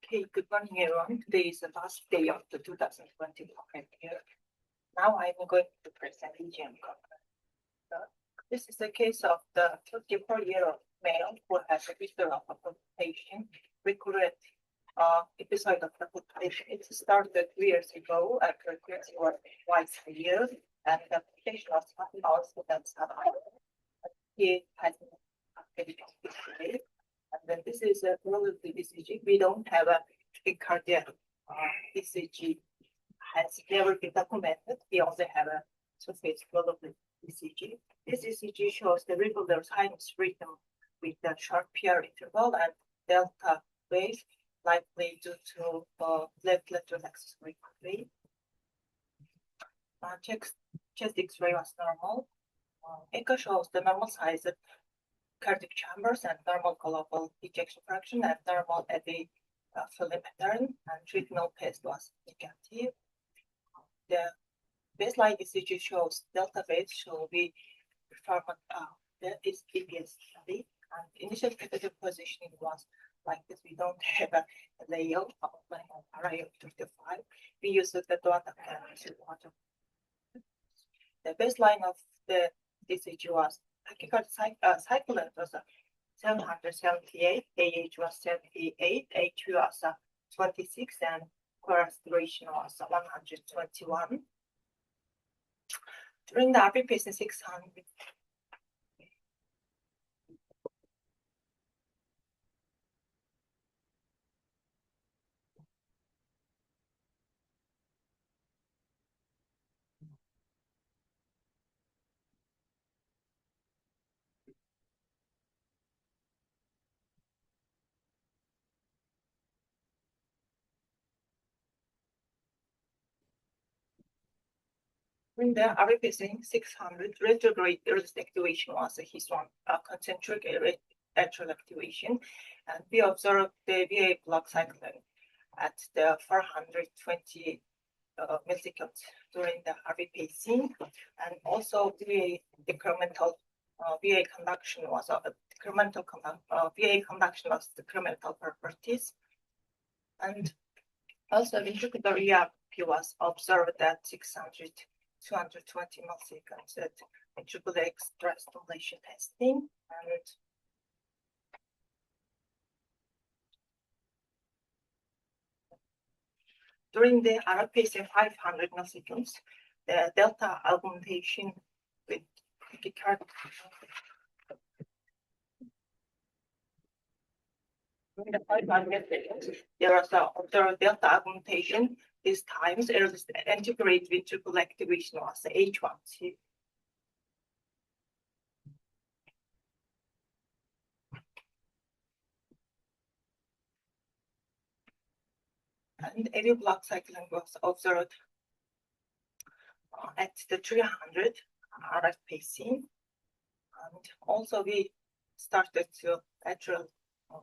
Okay, good morning, everyone. Today is the last day of the 2025 year. Now I'm going to present EGM conference. This is the case of the 34-year-old male who has a history of abortion, recurrent episode of abortion. It started 2 years ago after request for twice a year, and the application was he has been and then this is a probably ECG. We don't have a cardiac ECG has never been documented. We also have a surface probably ECG. This ECG shows the regular sinus rhythm with the short PR interval and delta wave, likely due to left lateral axis recovery. Chest X-ray was normal. Echo shows the normal size cardiac chambers and normal global ejection fraction and normal eddy filling pattern, and treatment test was negative. The baseline ECG shows delta wave shall be performed the EPS study, and initial tentative positioning was like this. We don't have a layout of array of 35. We use the data water. The baseline of the ECG was cycle length was 778, AH was 78, HV was 26, and course duration was 121. During the RPPC 600, During the RPPC 600, retrograde earliest activation was his one concentric atrial activation, and we observed the VA block cycling at the 420 milliseconds during the RPPC, and also VA decremental VA conduction was VA conduction was decremental properties, and also ventricular ERP was observed at 220 milliseconds at ventricular extra stimulation testing, and during the RPC 500 milliseconds, the delta augmentation with tachycardia. During the 500 seconds, there was observed delta augmentation. These times, antegrade ventricular activation was H1. And AV block cycling was observed at the 300 RF pacing. And also we started to lateral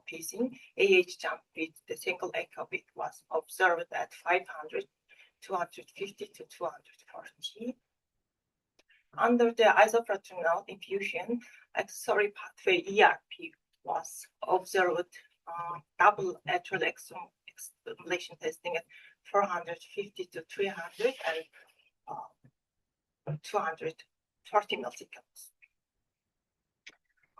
pacing. AH jump with the single echo bit was observed at 500, 250 to 240. Under the isofraternal infusion, accessory pathway ERP was observed double atrial stimulation testing at 450 to 300 and 240 milliseconds.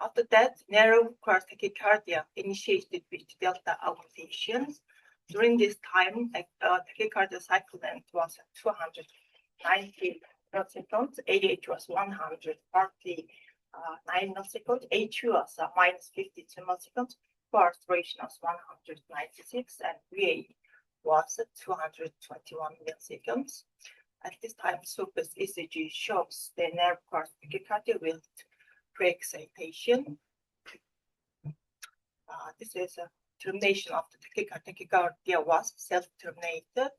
After that, narrow course tachycardia initiated with delta augmentations. During this time, tachycardia cycle length was 290 milliseconds, AH was 149 milliseconds, HU was minus 52 milliseconds, course duration was 196, and VA was 221 milliseconds. At this time, surface ECG shows the nerve course tachycardia with pre-excitation. This is a termination of the tachycardia was self-terminated.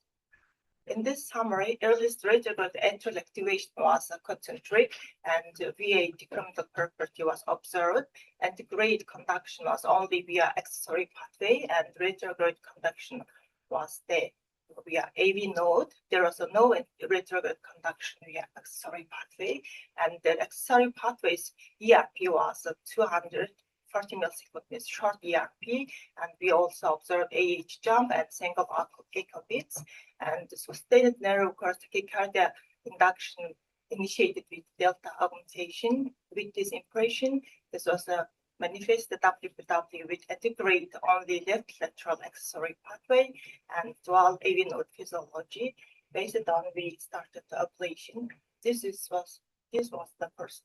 In this summary, earliest retrograde atrial activation was concentric, and VA decremental property was observed, and the grade conduction was only via accessory pathway, and retrograde conduction was there via AV node. There was no retrograde conduction via accessory pathway, and the accessory pathway's ERP was 200 40 milliseconds with short ERP, and we also observed AH jump and single echo beats, and the sustained narrow course tachycardia induction initiated with delta augmentation. With this impression, this was a manifested WPW with integrate only left lateral accessory pathway and dual AV node physiology. Based on we started the ablation. This was the first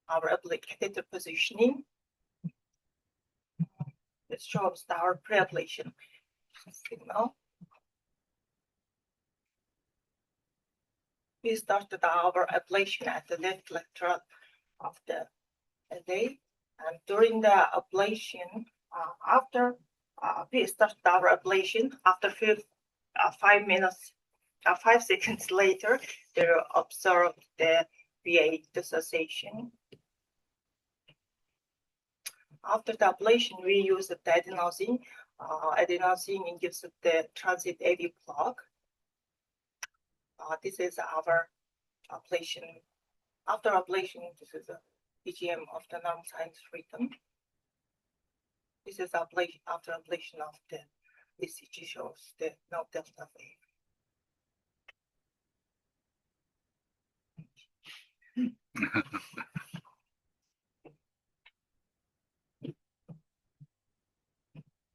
our catheter positioning. This shows our pre-ablation signal. We started our ablation at the left lateral of the LA, and during the ablation, after we started our ablation, after 5 seconds later, they observed the VA dissociation. After the ablation, we used the adenosine. Adenosine induced the transit AV plug. This is our ablation. After ablation, this is a EGM of the normal sinus rhythm. This is ablation after ablation of the ECG shows the no delta wave.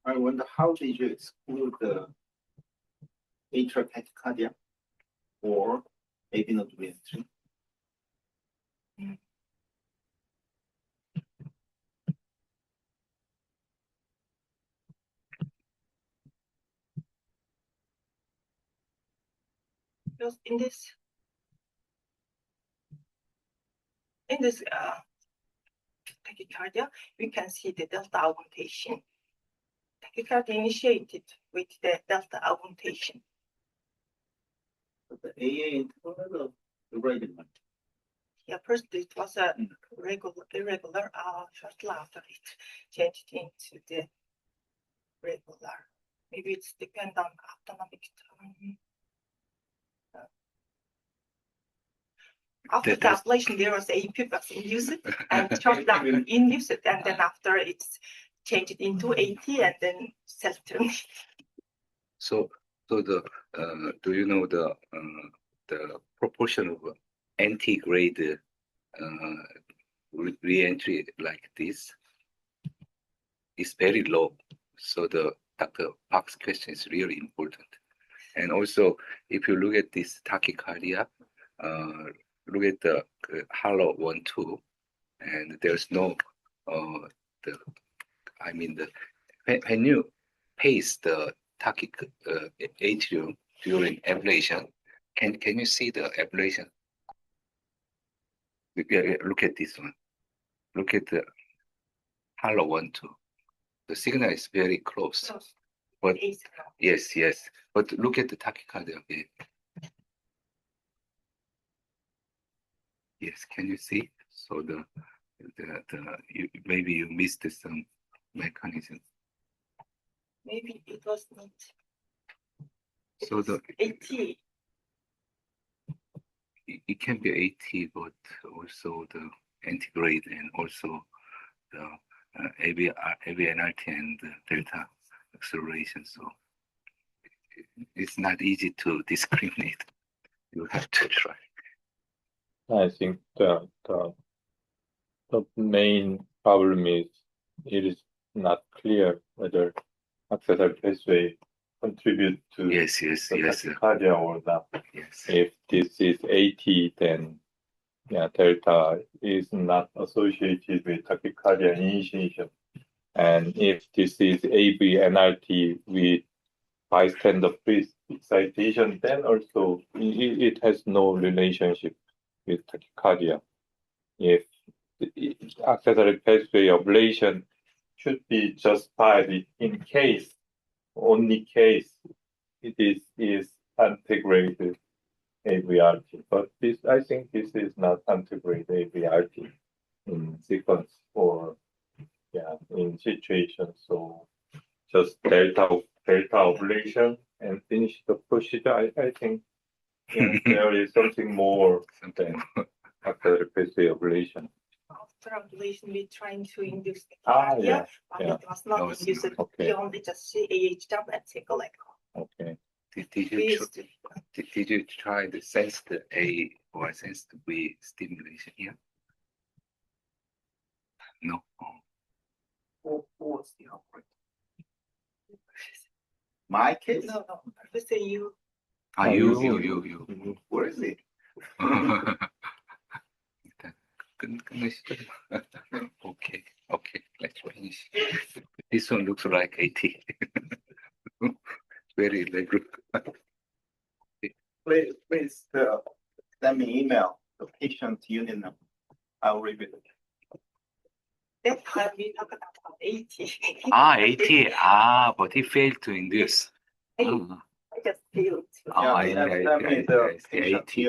I wonder, how did you exclude the atrial tachycardia or AV node reentry? Because in this tachycardia, we can see the delta augmentation. Tachycardia initiated with the delta augmentation. The AA interval irregular. Yeah, first it was a irregular. Shortly after it changed into the regular. Maybe it's depend on autonomic time. After the ablation, there was AP was induced and short down induced, and then after it's changed into AT and then self-tuning. So the do you know the proportion of anti-grade re-entry like this is very low. So the Dr. Park's question is really important. And also, if you look at this tachycardia, look at the hollow 1-2, and there's no when you pace the atrium during ablation, can you see the ablation? Yeah, look at this one. Look at the hollow 1-2. The signal is very close. But yes. But look at the tachycardia again. Yes, can you see? So maybe you missed some mechanism. Maybe it was not. So the AT. It can be AT, but also the antigrade and also the AVNRT and delta acceleration. So it's not easy to discriminate. You have to try. I think the main problem is it is not clear whether accessory pathway contribute to tachycardia or not. Yes. If this is AT, then delta is not associated with tachycardia initiation. And if this is AVNRT with bystander pre-excitation, then also it has no relationship with tachycardia. If the accessory pathway ablation should be justified in case, only case, it is antegrade AVRT. But I think this is not antegrade AVRT in sequence or in situation. So just delta ablation and finish the procedure. I think there is something more than accessory pathway ablation. strangulation, we trying to induce Ah, tachycardia, yeah, but yeah. it was not No, it's induced. not. Okay. We only just see AH jump and take a leg. Okay. Did We you used to, did you try the sense the A or sense the B stimulation here? No. Who was the operator? My case? no, Professor, you. Ah, Oh, you. Where is it? 일단 끝내시죠. Okay, let's finish. This one looks like AT. Very elaborate. Please send me email the patient unit number. I'll review it. That time we talked about 80. AT. But he failed to induce. I just feel. I Send me the see. patient AT.